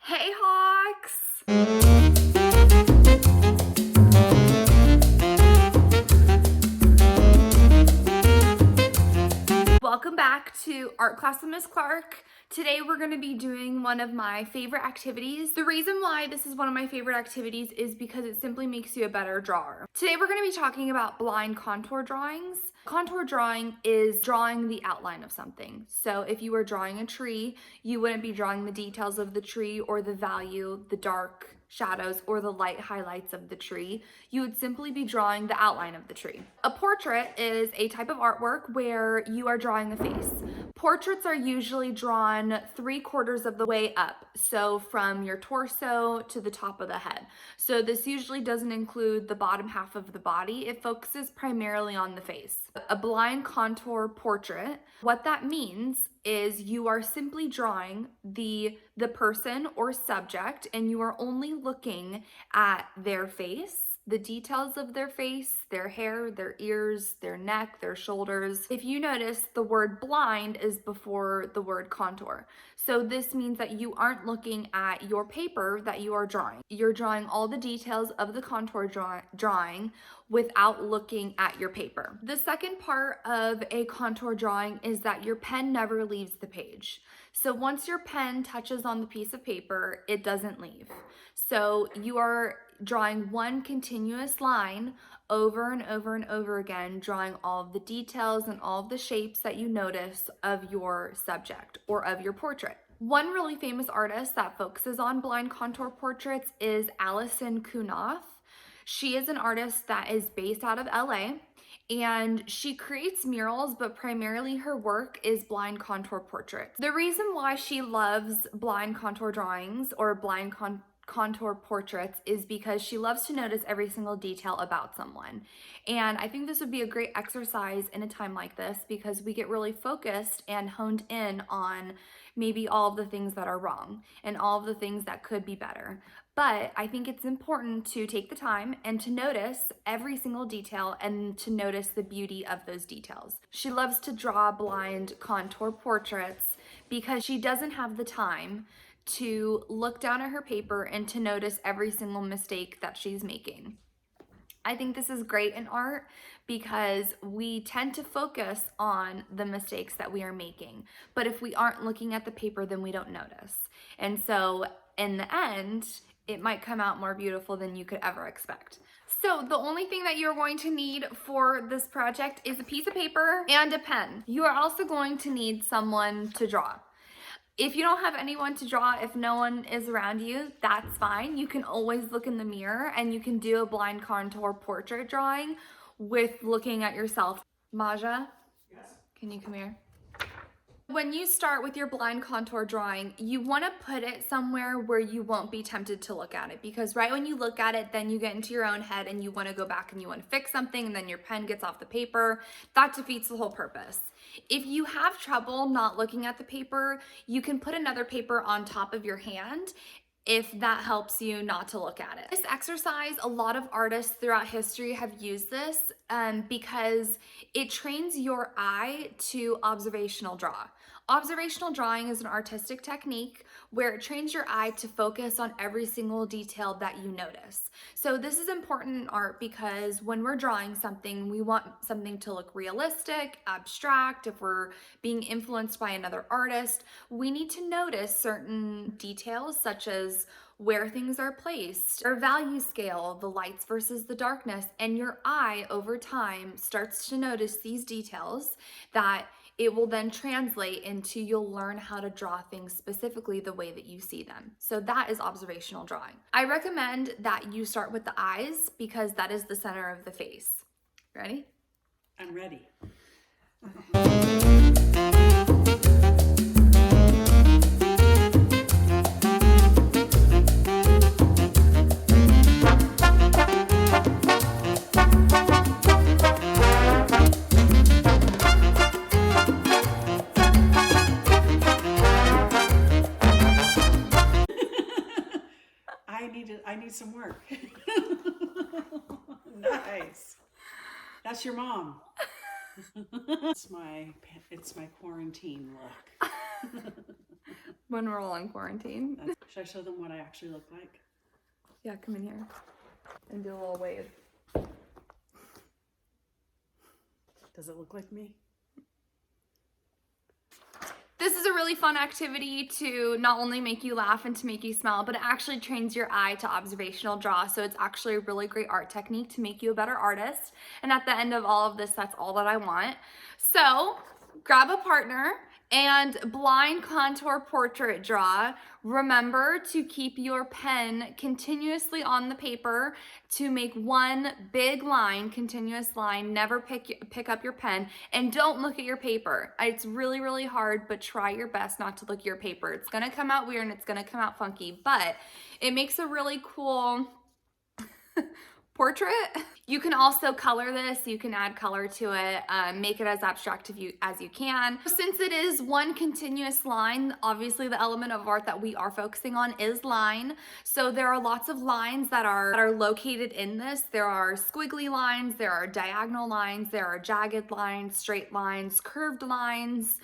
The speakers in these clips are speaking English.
Hey Hawks! Welcome back to Art Class with Miss Clark. Today we're going to be doing one of my favorite activities. The reason why this is one of my favorite activities is because it simply makes you a better drawer. Today we're going to be talking about blind contour drawings. Contour drawing is drawing the outline of something. So if you were drawing a tree, you wouldn't be drawing the details of the tree or the value, the dark shadows, or the light highlights of the tree. You would simply be drawing the outline of the tree. A portrait is a type of artwork where you are drawing a face. Portraits are usually drawn 3/4 of the way up, so from your torso to the top of the head. So this usually doesn't include the bottom half of the body. It focuses primarily on the face. A blind contour portrait, what that means is you are simply drawing the person or subject, and you are only looking at their face, the details of their face, their hair, their ears, their neck, their shoulders. If you notice, the word blind is before the word contour. So this means that you aren't looking at your paper that you are drawing. You're drawing all the details of the contour drawing without looking at your paper. The second part of a contour drawing is that your pen never leaves the page. So once your pen touches on the piece of paper, it doesn't leave. So you are drawing one continuous line over and over and over again, drawing all of the details and all of the shapes that you notice of your subject or of your portrait. One really famous artist that focuses on blind contour portraits is Alison Kunoff. She is an artist that is based out of LA, and she creates murals, but primarily her work is blind contour portraits. The reason why she loves blind contour drawings or blind contour portraits is because she loves to notice every single detail about someone. And I think this would be a great exercise in a time like this because we get really focused and honed in on maybe all of the things that are wrong and all of the things that could be better. But I think it's important to take the time and to notice every single detail and to notice the beauty of those details. She loves to draw blind contour portraits because she doesn't have the time to look down at her paper and to notice every single mistake that she's making. I think this is great in art because we tend to focus on the mistakes that we are making. But if we aren't looking at the paper, then we don't notice. And so in the end, it might come out more beautiful than you could ever expect. So the only thing that you're going to need for this project is a piece of paper and a pen. You are also going to need someone to draw. If you don't have anyone to draw, if no one is around you, that's fine. You can always look in the mirror and you can do a blind contour portrait drawing with looking at yourself. Maja? Yes? Can you come here? When you start with your blind contour drawing, you want to put it somewhere where you won't be tempted to look at it, because right when you look at it, then you get into your own head and you want to go back and you want to fix something, and then your pen gets off the paper. That defeats the whole purpose. If you have trouble not looking at the paper, you can put another paper on top of your hand if that helps you not to look at it. This exercise, a lot of artists throughout history have used this because it trains your eye to observational draw. Observational drawing is an artistic technique where it trains your eye to focus on every single detail that you notice. So this is important in art because when we're drawing something, we want something to look realistic, abstract. If we're being influenced by another artist, we need to notice certain details such as where things are placed, or value scale, the lights versus the darkness, and your eye over time starts to notice these details that it will then translate into you'll learn how to draw things specifically the way that you see them. So that is observational drawing. I recommend that you start with the eyes because that is the center of the face. Ready? I'm ready. I need some work. Nice. That's your mom. It's my quarantine look. when we're all in quarantine. Should I show them what I actually look like? Yeah, come in here and do a little wave. Does it look like me? This is a really fun activity to not only make you laugh and to make you smile, but it actually trains your eye to observational draw. So it's actually a really great art technique to make you a better artist. And at the end of all of this, that's all that I want. So grab a partner and blind contour portrait draw. Remember to keep your pen continuously on the paper to make one big line, continuous line. Never pick up your pen, and don't look at your paper. It's really, really hard, but try your best not to look at your paper. It's gonna come out weird and it's gonna come out funky, but it makes a really cool portrait. You can also color this, you can add color to it, make it as abstract as you can. Since it is one continuous line, obviously the element of art that we are focusing on is line. So there are lots of lines that are located in this. There are squiggly lines, there are diagonal lines, there are jagged lines, straight lines, curved lines.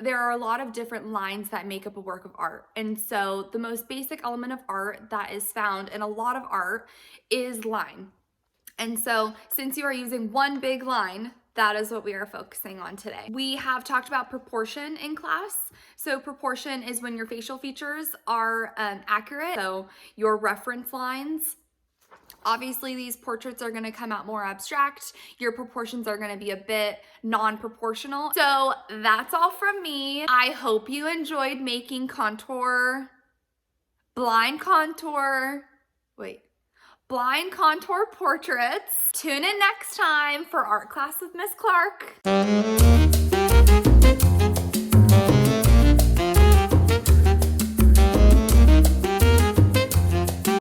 There are a lot of different lines that make up a work of art. And so the most basic element of art that is found in a lot of art is line. And so since you are using one big line, that is what we are focusing on today. We have talked about proportion in class. So proportion is when your facial features are accurate. So your reference lines. Obviously, these portraits are gonna come out more abstract. Your proportions are gonna be a bit non-proportional. So that's all from me. I hope you enjoyed making blind contour portraits. Tune in next time for Art Class with Miss Clark.